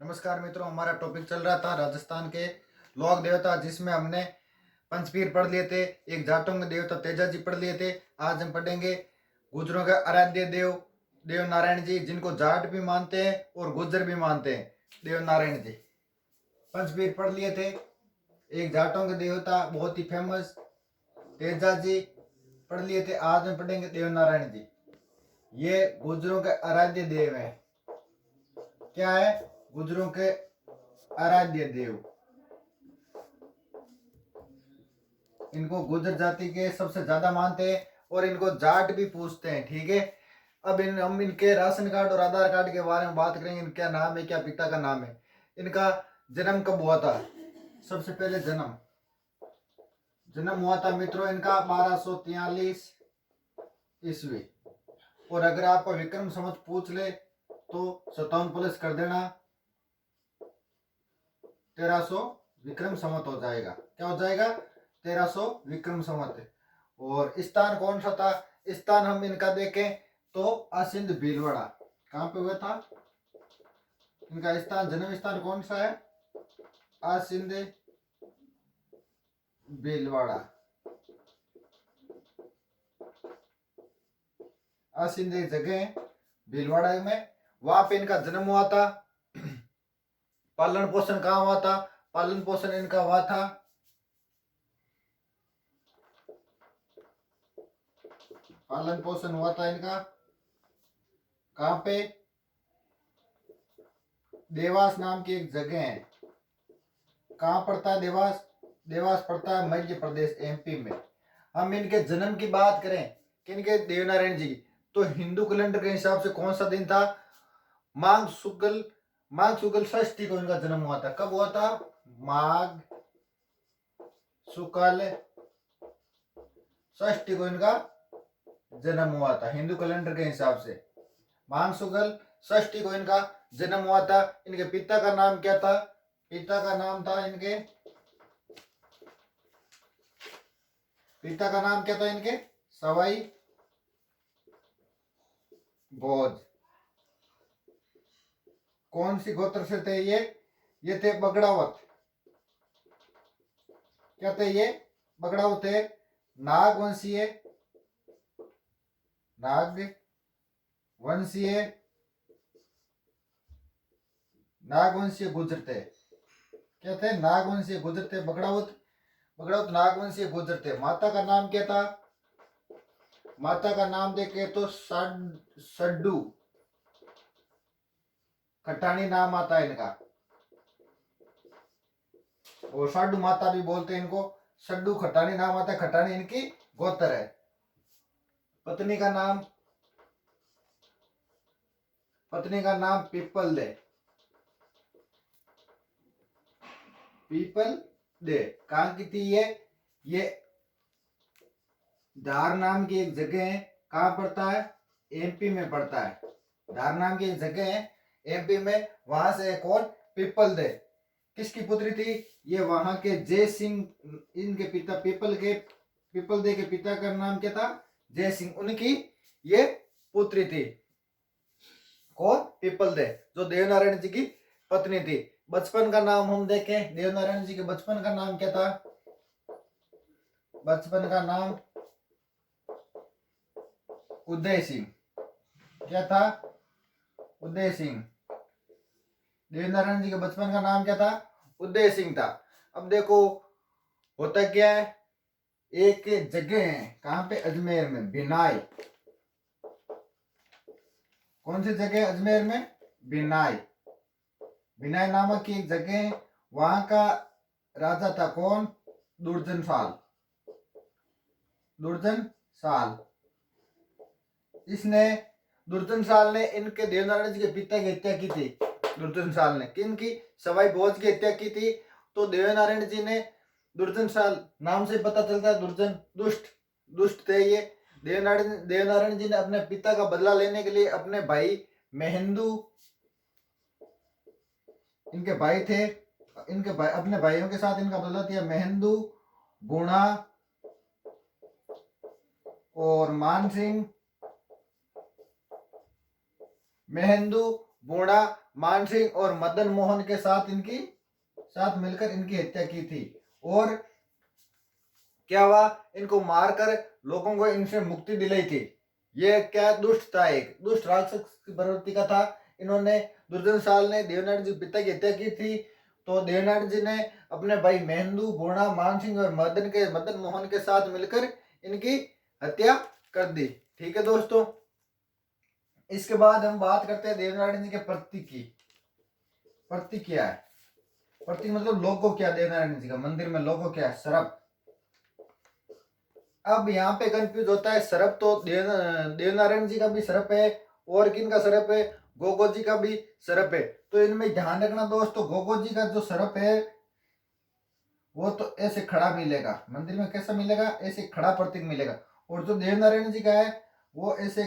नमस्कार मित्रों, हमारा टॉपिक चल रहा था राजस्थान के लोक देवता, जिसमें हमने पंचपीर पढ़ लिए थे। एक जाटों के देवता तेजा जी पढ़ लिए थे। आज हम पढ़ेंगे गुजरों के आराध्य देव देव नारायण जी, जिनको जाट भी मानते हैं और गुजर भी मानते हैं। देव नारायण जी पंचपीर पढ़ लिए थे। एक जाटों के देवता बहुत ही फेमस तेजा जी पढ़ लिए थे। आज हम पढ़ेंगे देव नारायण जी। ये गुजरों के आराध्य देव है। क्या है? गुजरों के आराध्य देव। इनको गुजर जाति के सबसे ज्यादा मानते हैं और इनको जाट भी पूछते हैं। ठीक है, अब हम इनके राशन कार्ड और आधार कार्ड के बारे में बात करेंगे। इनका नाम है, क्या पिता का नाम है, इनका जन्म कब हुआ था। सबसे पहले जन्म हुआ था मित्रों इनका 1243 ईस्वी। और अगर आपको विक्रम संवत पूछ ले तो 57 प्लस कर देना, 1300 विक्रम संवत हो जाएगा। क्या हो जाएगा? 1300 विक्रम संवत। और स्थान कौन सा था? स्थान हम इनका देखें तो आसिंद भीलवाड़ा। कहाँ पे हुआ था इनका स्थान? जन्म स्थान कौन सा है? आसिंद भीलवाड़ा। आसिंद एक जगह है भीलवाड़ा में, वहां पे इनका जन्म हुआ था। पालन पोषण कहाँ हुआ था? पालन पोषण इनका हुआ था पालन पोषण हुआ था इनका कहाँ पे? देवास नाम की एक जगह है। कहाँ पड़ता है देवास? देवास पड़ता है मध्य प्रदेश, एमपी में। हम इनके जन्म की बात करें कि इनके देवनारायण जी, तो हिंदू कैलेंडर के हिसाब से कौन सा दिन था? माघ शुक्ल षष्ठी को इनका जन्म हुआ था। कब हुआ था? माघ शुक्ल षष्ठी को इनका जन्म हुआ था हिंदू कैलेंडर के हिसाब से। माघ शुक्ल षष्ठी को इनका जन्म हुआ था। इनके पिता का नाम क्या था? पिता का नाम था इनके पिता का नाम क्या था इनके? सवाई भोज। कौन सी गोत्र से थे ये थे बगड़ावत। क्या थे ये? बगड़ावत थे। नागवंशीय नागवंशीय गुजर थे। क्या थे? नागवंशीय गुजर थे। बगड़ावत नागवंशीय गुजर थे। माता का नाम क्या था? माता का नाम देखे तो सड्डू खटानी नाम आता है इनका, और साडू माता भी बोलते हैं इनको। सड्डू खटानी नाम आता है। खटानी इनकी गोत्र है। पत्नी का नाम पीपल दे। कहाँ की थी ये धार नाम की एक जगह है। कहाँ पड़ता है? एमपी में पड़ता है। धार नाम की एक जगह है एमपी में। वहां से कौन? People they. किसकी पुत्री थी ये? वहां के जय सिंह। इनके पिता पीपल दे के पिता का नाम क्या था? जय सिंह। उनकी ये पुत्री थी। कौन? पीपल दे, जो देवनारायण जी की पत्नी थी। बचपन का नाम हम देखें, देवनारायण जी के बचपन का नाम क्या था? बचपन का नाम उदय सिंह। क्या था? उदय सिंह। देवनारायण जी के बचपन का नाम क्या था? उदय सिंह था। अब देखो होता क्या है, एक जगह है कहां पे? अजमेर में बिनाई। कौन सी जगह? अजमेर में बिनाई नामक की एक जगह है। वहां का राजा था कौन? दुर्जन साल। इसने दुर्जन साल ने इनके देवनारायण जी के पिता की हत्या की थी। दुर्जन साल ने किन की? सवाई भोज की हत्या की थी। तो देवनारायण जी ने, दुर्जन साल नाम से पता चलता है दुर्जन दुष्ट थे ये। देवनारायण जी ने अपने पिता का बदला लेने के लिए अपने भाई महेंदु, इनके भाई थे, अपने भाइयों के साथ इनका बदला दिया। महेंदु, गुणा और मानसिंह। महेंदु, गुणा मानसिंह और मदन मोहन के साथ मिलकर इनकी हत्या की थी। और क्या हुआ, इनको मारकर लोगों को इनसे मुक्ति दिलाई थी। ये क्या दुष्ट था, एक दुष्ट राक्षस की प्रवृत्ति का था। इन्होंने दुर्जन साल ने देवनारायण जी पिता की हत्या की थी। तो देवनारायण जी ने अपने भाई मेहंदू, भोणा, मानसिंह और मदन मोहन के साथ मिलकर इनकी हत्या कर दी। ठीक है दोस्तों, इसके बाद हम बात करते हैं देवनारायण जी के प्रतीक की। प्रतीक क्या है? प्रतीक मतलब लोगो क्या? देवनारायण जी का मंदिर में लोगो क्या है? सर्प। अब यहाँ पे कंफ्यूज होता है, सर्प तो देवनारायण जी का भी सर्प है, और किन का सर्प है? गोगो जी का भी सर्प है। तो इनमें ध्यान रखना दोस्तों, गोगो जी का जो सर्प है वो तो ऐसे खड़ा मिलेगा मंदिर में। कैसा मिलेगा? ऐसे खड़ा प्रतीक मिलेगा। और जो देवनारायण जी का है वो ऐसे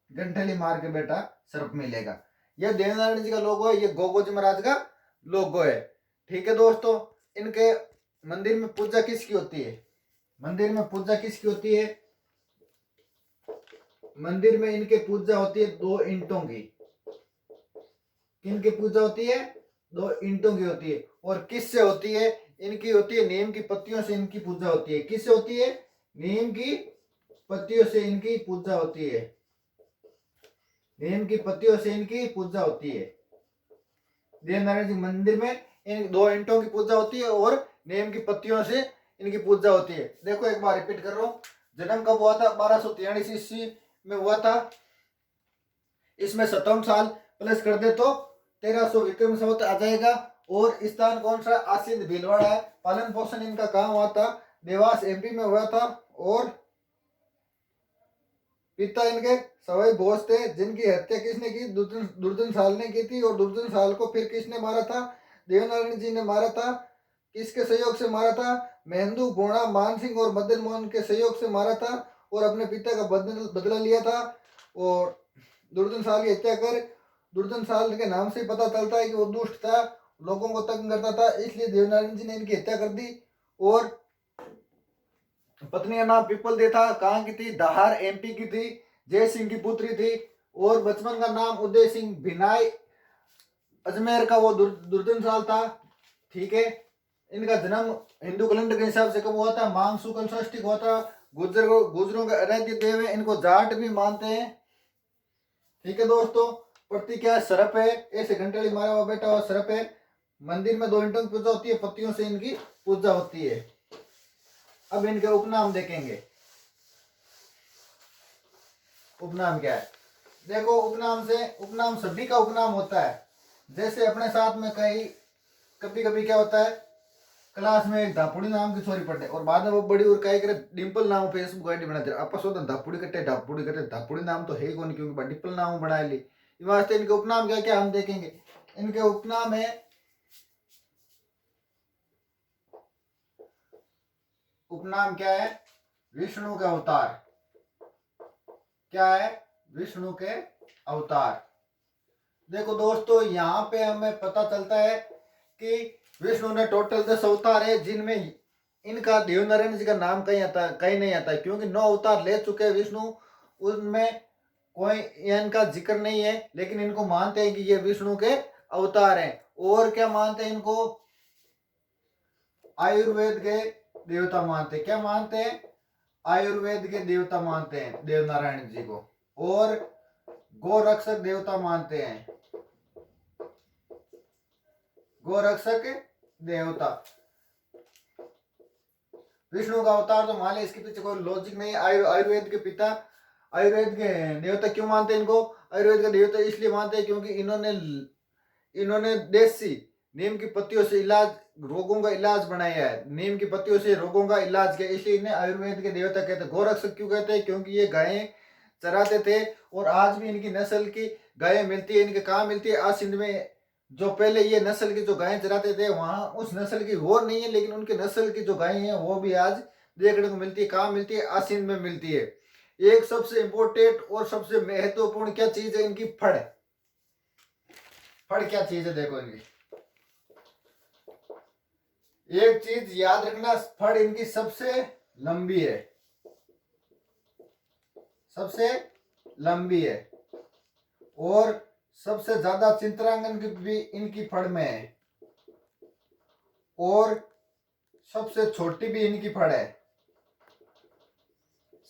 गंठेली मार के बेटा सर्प मिलेगा। ये देवनारायण जी का लोगो है, ये गोगो जी महाराज का लोगो है। ठीक है दोस्तों, इनके मंदिर में पूजा किसकी होती है? मंदिर में पूजा किसकी होती है? मंदिर में इनके पूजा होती है दो ईंटों की। किनकी पूजा होती है? दो ईंटों की होती है। और किससे होती है? इनकी होती है नीम की पत्तियों से इनकी पूजा होती है। किससे होती है? नीम की पत्तियों से इनकी पूजा होती है। नीम की पत्तियों से इनकी पूजा होती है। देवनारायण जी मंदिर में इन दो ईंटों की पूजा होती है और नीम की पत्तियों से इनकी पूजा होती है। देखो एक बार रिपीट कर रहा हूं, जन्म कब हुआ था? 1243 ईस्वी में हुआ था। इसमें 57 साल प्लस कर दे तो 1300 विक्रम संवत आ जाएगा। और स्थान कौन सा? आसिंद भीलवाड़ा है। पालन पोषण इनका कहाँ हुआ था? देवास एमपी में हुआ था। और पिता इनके सवाई भोज थे, जिनकी हत्या किसने की? दुर्जन साल ने की थी। और दुर्जन साल को फिर किसने मारा था? देवनारायण जी ने मारा था। किसके सहयोग से मारा था? मेहंदू, भोणा, मानसिंह और मदन मोहन के सहयोग से मारा था। और अपने पिता का बदला लिया था। और दुर्जन साल की हत्या कर, दुर्जन साल के नाम से पता चलता है कि वो दुष्ट था, लोगों को तंग करता था, इसलिए देवनारायण जी ने इनकी हत्या कर दी। और पत्नी का नाम पीपल दे था। कहाँ की थी? धार एमपी की थी। जय सिंह की पुत्री थी। और बचपन का नाम उदय सिंह भिनाई अजमेर का वो दुर्जन साल था। ठीक है, इनका जन्म हिंदू कैलेंडर के हिसाब से कब हुआ था? माघ शुक्ल षष्ठी को हुआ था। गुजरों का आराध्य देव है, इनको जाट भी मानते हैं। ठीक है दोस्तों, प्रतीक क्या है? सर्प है, ऐसे घंटेली मारा हुआ बैठा हुआ सर्प है। मंदिर में दो ईंटों की पूजा होती है, पत्तियों से इनकी पूजा होती है। अब इनके उपनाम देखेंगे। उपनाम क्या है? देखो, उपनाम सभी का उपनाम होता है। जैसे अपने साथ में कभी कभी क्या होता है, क्लास में एक धापुड़ी नाम की छोरी पढ़ते और बाद में वो बड़ी और काय करे डिम्पल नाम फेसबुक आईडी बनाते। आपस होता धापुड़ी कट्टे धापुड़ी नाम तो है ही कौन, क्योंकि डिम्पल नाम बना ली। इस वास्ते इनके उपनाम क्या क्या हम देखेंगे। इनके उपनाम है, उपनाम क्या है? विष्णु के अवतार। क्या है? विष्णु के अवतार। देखो दोस्तों, यहाँ पे हमें पता चलता है कि विष्णु ने टोटल 10 अवतार है, जिनमें इनका देवनारायण जी का नाम कहीं नहीं आता, क्योंकि 9 अवतार ले चुके हैं विष्णु। उनमें कोई इनका जिक्र नहीं है, लेकिन इनको मानते हैं कि ये विष्णु के अवतार हैं। और क्या मानते हैं इनको? आयुर्वेद के देवता मानते हैं। क्या मानते हैं? आयुर्वेद के देवता मानते हैं देवनारायण जी को। और गोरक्षक देवता मानते हैं, गोरक्षक देवता। विष्णु का अवतार तो मान ले, इसके पीछे कोई लॉजिक नहीं है। आयुर्वेद के पिता, आयुर्वेद के देवता क्यों मानते हैं इनको? आयुर्वेद के देवता इसलिए मानते हैं क्योंकि इन्होंने देसी नीम की पत्तियों से रोगों का इलाज बनाया है। नीम की पत्तियों से रोगों का इलाज किया, इसलिए इन्हें आयुर्वेद के देवता कहते हैं। गोरक्षक क्यों कहते हैं? क्योंकि ये गायें चराते थे और आज भी इनकी नस्ल की गायें मिलती है। इनके कहाँ मिलती है? आज सिंध में। जो पहले ये नस्ल की जो गायें चराते थे, वहां उस नस्ल की वो नहीं है, लेकिन उनके नस्ल की जो गायें हैं वो भी आज देखने को मिलती है। कहाँ मिलती है? आज सिंध में मिलती है। एक सबसे इंपोर्टेंट और सबसे महत्वपूर्ण क्या चीज है इनकी? फड़। फड़ क्या चीज है? देखो इनकी एक चीज याद रखना, फड़ इनकी सबसे लंबी है, सबसे लंबी है। और सबसे ज्यादा चित्रांगन की भी इनकी फड़ में है और सबसे छोटी भी इनकी फड़ है,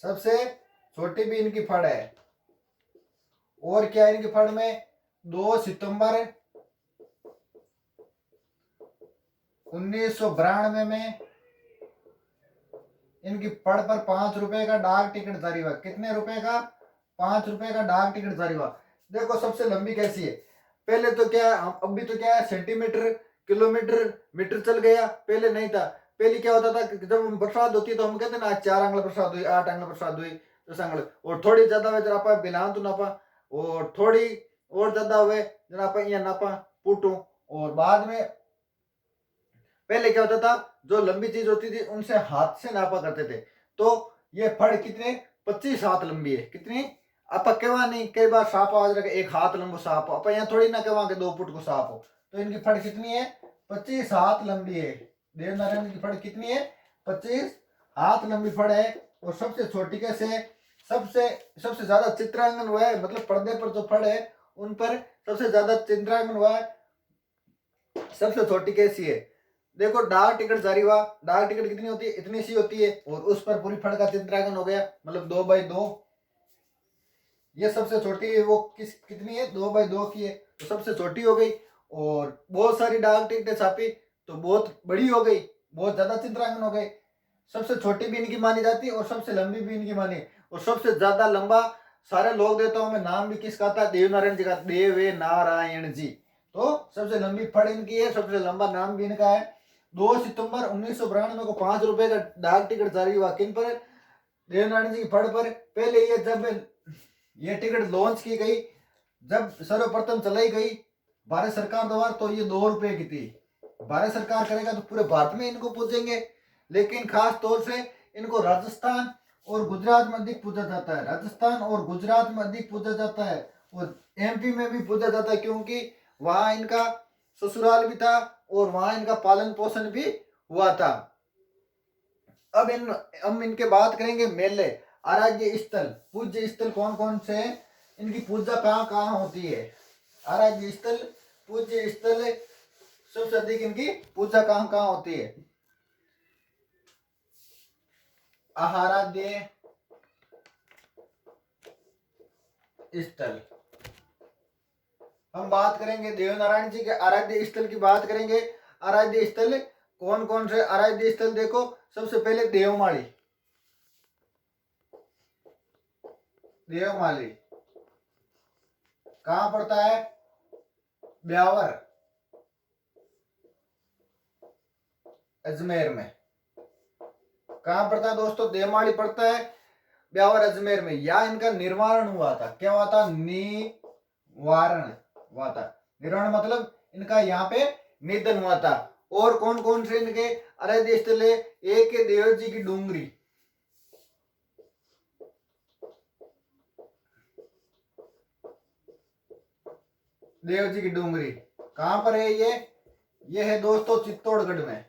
सबसे छोटी भी इनकी फड़ है। और क्या है इनकी फड़ में, 2 सितंबर 1992 में इनकी फड़ पर 5 रुपए का डाक टिकट जारी हुआ। कितने रुपए का, 5 रुपए का डाक टिकट जारी हुआ। देखो सबसे लंबी कैसी है, पहले तो क्या है, अभी तो क्या है सेंटीमीटर किलोमीटर मीटर चल गया, पहले नहीं था। पहले क्या होता था कि जब बरसात होती है तो हम कहते हैं ना 4 आंगल बरसात हुई, 8 आंगल बरसात हुई, 10 आंगल, और थोड़ी ज्यादा हुए जरा आप बिलान तो नापा, और थोड़ी और ज्यादा हुए जरा आप यहाँ नापा पुटू। और बाद में पहले क्या होता था, जो लंबी चीज होती थी उनसे हाथ से नापा करते थे। तो ये फड़ कितने 25 हाथ लंबी है। कितनी, आप कहवा नहीं, कई बार सांप आवाज रखे 1 हाथ लंबो सांप हो, आप यहाँ थोड़ी ना कहवा के 2 फुट को सांप हो। तो इनकी फड़ कितनी है, 25 हाथ लंबी है। देवनारायण की फड़ कितनी है, 25 हाथ लंबी फड़ है। और सबसे छोटी कैसे है, सबसे सबसे ज्यादा चित्रांकन हुआ है, मतलब पर्दे पर जो फड़ है उन पर सबसे ज्यादा चित्रांकन हुआ है। सबसे छोटी कैसी है, देखो डाक टिकट जारी हुआ, डाक टिकट कितनी होती है, इतनी सी होती है, और उस पर पूरी फड़ का चित्रांकन हो गया, मतलब 2x2। ये सबसे छोटी है, वो कितनी है, 2x2 की है, तो सबसे छोटी हो गई। और बहुत सारी डाक टिकटें छापी तो बहुत बड़ी हो गई, बहुत ज्यादा चित्रांकन हो गए। सबसे छोटी भी इनकी मानी जाती है और सबसे लंबी भी इनकी मानी। और सबसे ज्यादा लंबा सारे लोग देवताओं में नाम भी किसका था, देवनारायण जी का, देवे नारायण जी। तो सबसे लंबी फड़ इनकी है, सबसे लंबा नाम भी इनका है। 2 सितंबर 1992 को 5 रुपए का डाक टिकट जारी हुआ, किन पर, देवनारायण जी की फड़ पर। पहले ये जब ये टिकट लॉन्च की गई, जब सर्वप्रथम चलाई गई भारत सरकार द्वारा, तो ये 2 रुपए की थी। भारत सरकार करेगा तो पूरे भारत में इनको पूजेंगे, लेकिन खास तौर से इनको राजस्थान और गुजरात में अधिक पूजा जाता है, राजस्थान और गुजरात में अधिक पूजा जाता है, और एमपी में भी पूजा जाता है, क्योंकि वहां इनका ससुराल भी था और वहां इनका पालन पोषण भी हुआ था। अब हम इनके बात करेंगे मेले, आराध्य स्थल, पूज्य स्थल कौन कौन से हैं, इनकी पूजा कहाँ कहाँ होती है। आराध्य स्थल, पूज्य स्थल, सबसे अधिक इनकी पूजा कहाँ कहाँ होती है। आराध्य स्थल, हम बात करेंगे देवनारायण जी के आराध्य स्थल की बात करेंगे। आराध्य स्थल कौन कौन से आराध्य स्थल, देखो सबसे पहले देवमाली, देवमाली कहां पड़ता है, ब्यावर अजमेर में। कहां पड़ता है दोस्तों, देवमाली पड़ता है ब्यावर अजमेर में। या इनका निर्वाण हुआ था, क्या हुआ था, निवारण हुआ था। निर्वाण मतलब इनका यहाँ पे निधन हुआ था। और कौन कौन से इनके आराध्य स्थल है, एक है देव जी की डूंगरी, देव जी की डूंगरी कहां पर है, ये है दोस्तों चित्तौड़गढ़ में।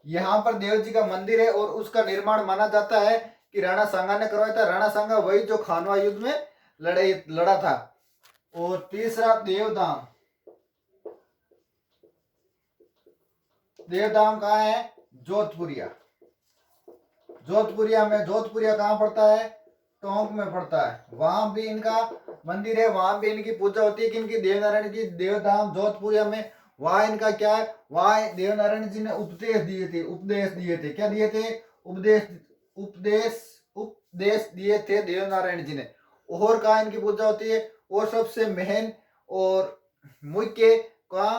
यहाँ पर देव जी का मंदिर है और उसका निर्माण माना जाता है कि राणा सांगा ने करवाया था। राणा सांगा वही जो खानवा युद्ध में लड़ा था। और तीसरा देवधाम, देवधाम कहाँ है, जोधपुरिया, जोधपुरिया में, जोधपुरिया कहाँ पड़ता है, टोंक में पड़ता है। वहां भी इनका मंदिर है, वहां भी इनकी पूजा होती है, किनकी, देवनारायण जी, देवधाम जोधपुरिया में। वहां इनका क्या है, वहां देवनारायण जी ने उपदेश दिए थे, उपदेश दिए थे, क्या दिए थे, उपदेश, उपदेश उपदेश दिए थे देवनारायण जी ने। और कहा इनकी पूजा होती है, और सबसे मेहन और मुख्य कहा,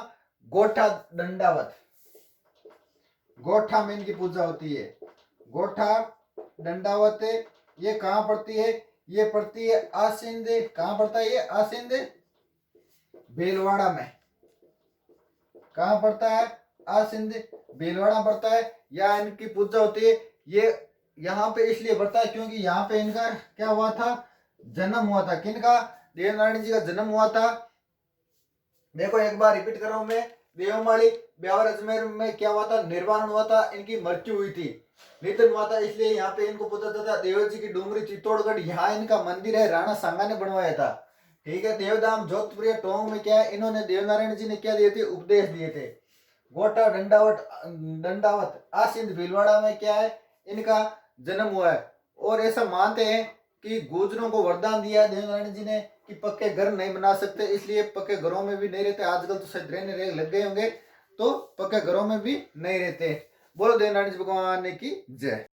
गोठा दंडावत, गोठा में इनकी पूजा होती है, गोठा दंडावत। ये कहाँ पड़ती है, ये पड़ती है आसिंद, कहाँ पड़ता है ये, आसिंद भीलवाड़ा में। कहाँ पड़ता है, आसिंद भीलवाड़ा पड़ता है। या इनकी पूजा होती है, ये यहाँ पे इसलिए पड़ता है क्योंकि यहाँ पे इनका क्या हुआ था, जन्म हुआ था। किनका, देवनारायण जी का जन्म हुआ था। देखो एक बार रिपीट कर रहा हूं मैं, देवमाली ब्यावर अजमेर में क्या हुआ था, निर्वाण हुआ था, इनकी मृत्यु हुई थी, निधन हुआ था। इसलिए यहाँ पे इनको पता था देव जी की डूंगरी चित्तौड़गढ़, यहाँ इनका मंदिर है, राणा सांगा ने बनवाया था। ठीक है। देवधाम जोधपुर टोंग में क्या है, इन्होंने देवनारायण जी ने क्या दिए थे, उपदेश दिए थे। गोटा दंडावत दंडावत आसिंद भीलवाड़ा में क्या है, इनका जन्म हुआ है। और ऐसा मानते हैं कि गुर्जरों को वरदान दिया है देवनारायण जी ने कि पक्के घर नहीं बना सकते, इसलिए पक्के घरों में भी नहीं रहते। आजकल तो शायद रहने लग गए होंगे, तो पक्के घरों में भी नहीं रहते। बोलो देवनारायण जी भगवान की जय।